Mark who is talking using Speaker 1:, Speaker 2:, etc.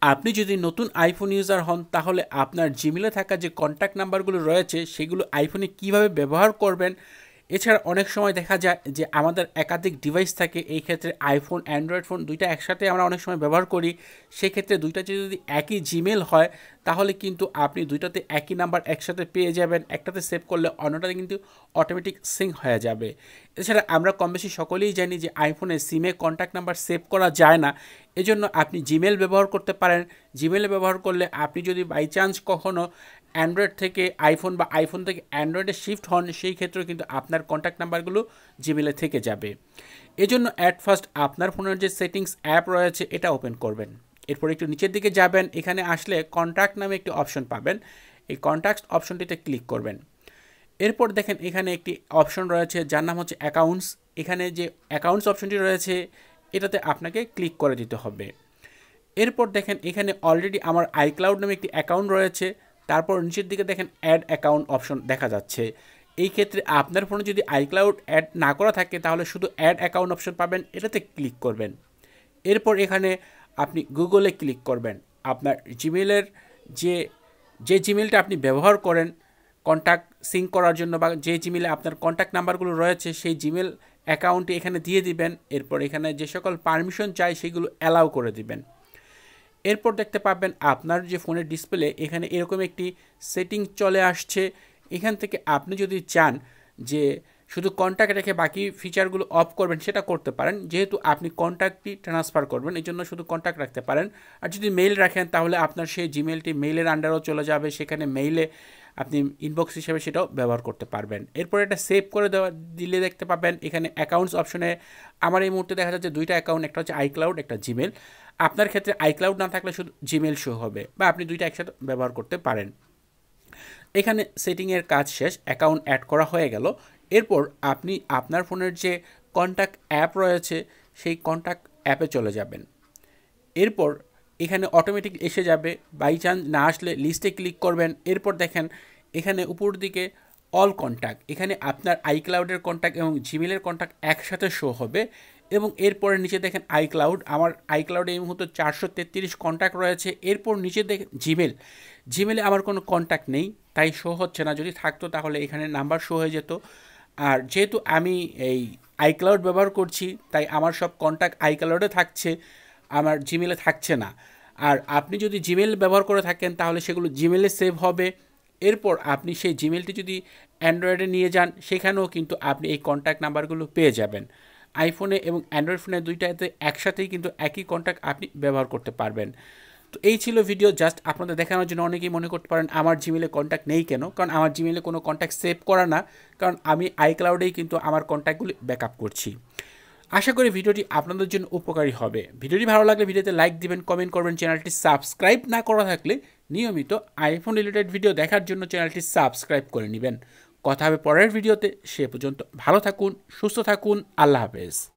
Speaker 1: আপনি যদি নতুন আইফোন ইউজার হন তাহলে আপনার জিমেলে থাকা যে কন্ট্যাক্ট নাম্বারগুলো রয়েছে সেগুলো আইফোনে কিভাবে ব্যবহার করবেন। এছাড়া অনেক সময় দেখা যায় যে আমাদের একাধিক ডিভাইস থাকে, এই ক্ষেত্রে আইফোন অ্যান্ড্রয়েড ফোন দুইটা একসাথে আমরা অনেক সময় ব্যবহার করি। সেক্ষেত্রে দুইটাতে যদি একই জিমেল হয় তাহলে কিন্তু আপনি দুইটাতে একই নাম্বার একসাথে পেয়ে যাবেন। একটাতে সেভ করলে অন্যটাতে কিন্তু অটোমেটিক সিঙ্ক হয়ে যাবে। এছাড়া আমরা কম বেশি সকলেই জানি যে আইফোনে সিমে কন্ট্যাক্ট নাম্বার সেভ করা যায় না, এজন্য আপনি জিমেল ব্যবহার করতে পারেন। জিমেল ব্যবহার করলে আপনি যদি বাই চান্স কখনও অ্যান্ড্রয়েড থেকে আইফোন বা আইফোন থেকে অ্যান্ড্রয়েডে শিফট হন, সেই ক্ষেত্রেও কিন্তু আপনার কন্ট্যাক্ট নাম্বারগুলো জিমেলে থেকে যাবে। এজন্য অ্যাট ফার্স্ট আপনার ফোনের যে সেটিংস অ্যাপ রয়েছে এটা ওপেন করবেন। এরপর একটু নিচের দিকে যাবেন, এখানে আসলে কন্ট্যাক্ট নামে একটি অপশন পাবেন। এই কন্ট্যাক্ট অপশনটিতে ক্লিক করবেন। এরপর দেখেন এখানে একটি অপশন রয়েছে যার নাম হচ্ছে অ্যাকাউন্টস। এখানে যে অ্যাকাউন্টস অপশনটি রয়েছে এটাতে আপনাকে ক্লিক করে দিতে হবে। এরপর দেখেন এখানে অলরেডি আমার আইক্লাউড নামে একটি অ্যাকাউন্ট রয়েছে। তারপর নিচের দিকে দেখেন অ্যাড অ্যাকাউন্ট অপশন দেখা যাচ্ছে। এই ক্ষেত্রে আপনার ফোনে যদি আইক্লাউড অ্যাড না করা থাকে তাহলে শুধু অ্যাড অ্যাকাউন্ট অপশন পাবেন, এটাতে ক্লিক করবেন। এরপর এখানে আপনি গুগলে ক্লিক করবেন। আপনার জিমেলের যে যে জিমেলটা আপনি ব্যবহার করেন কন্ট্যাক্ট সিঙ্ক করার জন্য বা যে জিমেলে আপনার কন্ট্যাক্ট নাম্বারগুলো রয়েছে সেই জিমেল অ্যাকাউন্টটি এখানে দিয়ে দিবেন। এরপর এখানে যে সকল পারমিশন চাই সেগুলো অ্যালাউ করে দিবেন। এরপর দেখতে পাবেন আপনার যে ফোনের ডিসপ্লে এখানে এরকম একটি সেটিং চলে আসছে। এখান থেকে আপনি যদি চান যে শুধু কন্ট্যাক্ট রেখে বাকি ফিচারগুলো অফ করবেন সেটা করতে পারেন। যেহেতু আপনি কন্ট্যাক্টটি ট্রান্সফার করবেন এই জন্য শুধু কন্ট্যাক্ট রাখতে পারেন। আর যদি মেইল রাখেন তাহলে আপনার সেই জিমেলটি মেইলের আন্ডারও চলে যাবে, সেখানে মেইলে আপনি ইনবক্স হিসেবে সেটাও ব্যবহার করতে পারবেন। এরপর এটা সেভ করে দিলে দেখতে পাবেন এখানে অ্যাকাউন্টস অপশনে আমার এই মুহূর্তে দেখা যাচ্ছে দুইটা অ্যাকাউন্ট, একটা হচ্ছে আইক্লাউড একটা জিমেল। আপনার ক্ষেত্রে আইক্লাউড না থাকলে শুধু জিমেল শো হবে বা আপনি দুইটা একসাথে ব্যবহার করতে পারেন। এখানে সেটিংয়ের কাজ শেষ, অ্যাকাউন্ট অ্যাড করা হয়ে গেল। এরপর আপনি আপনার ফোনের যে কন্ট্যাক্ট অ্যাপ রয়েছে সেই কন্ট্যাক্ট অ্যাপে চলে যাবেন। এরপর এখানে অটোমেটিক এসে যাবে, বাই চান্স না আসলে লিস্টে ক্লিক করবেন। এরপর দেখেন এখানে উপর দিকে অল কন্ট্যাক্ট, এখানে আপনার আইক্লাউডের কন্ট্যাক্ট এবং জিমেলের কন্ট্যাক্ট একসাথে শো হবে। এবং এরপরে নিচে দেখেন আইক্লাউড, আমার আইক্লাউডে এই মুহূর্তে 433 কন্ট্যাক্ট রয়েছে। এরপর নিচে দেখেন জিমেলে আমার কোনো কন্ট্যাক্ট নেই তাই শো হচ্ছে না, যদি থাকতো তাহলে এখানে নাম্বার শো হয়ে যেত। আর যেহেতু আমি এই আইক্লাউড ব্যবহার করছি তাই আমার সব কন্ট্যাক্ট আইক্লাউডে থাকছে, আমার জিমেলে থাকছে না। আর আপনি যদি জিমেল ব্যবহার করে থাকেন তাহলে সেগুলো জিমেলে সেভ হবে। এরপর আপনি সেই জিমেলটি যদি অ্যান্ড্রয়েডে নিয়ে যান সেখানেও কিন্তু আপনি এই কন্ট্যাক্ট নাম্বারগুলো পেয়ে যাবেন। আইফোনে এবং অ্যান্ড্রয়েড ফোনে দুইটাতে একসাথেই কিন্তু একই কন্ট্যাক্ট আপনি ব্যবহার করতে পারবেন। তো এই ছিল ভিডিও, জাস্ট আপনাদের দেখানোর জন্য। অনেকেই মনে করতে পারেন আমার জিমেলে কন্ট্যাক্ট নেই কেন, কারণ আমার জিমেলে কোনো কন্ট্যাক্ট সেভ করা না, কারণ আমি আইক্লাউডেই কিন্তু আমার কন্ট্যাক্টগুলি ব্যাকআপ করছি। আশা করি ভিডিওটি আপনাদের জন্য উপকারী হবে। ভিডিওটি ভালো লাগলে ভিডিওতে লাইক দিবেন, কমেন্ট করবেন। চ্যানেলটি সাবস্ক্রাইব না করা থাকলে নিয়মিত আইফোন রিলেটেড ভিডিও দেখার জন্য চ্যানেলটি সাবস্ক্রাইব করে নেবেন। কথা হবে পরের ভিডিওতে, সে পর্যন্ত ভালো থাকুন, সুস্থ থাকুন, আল্লাহ হাফেজ।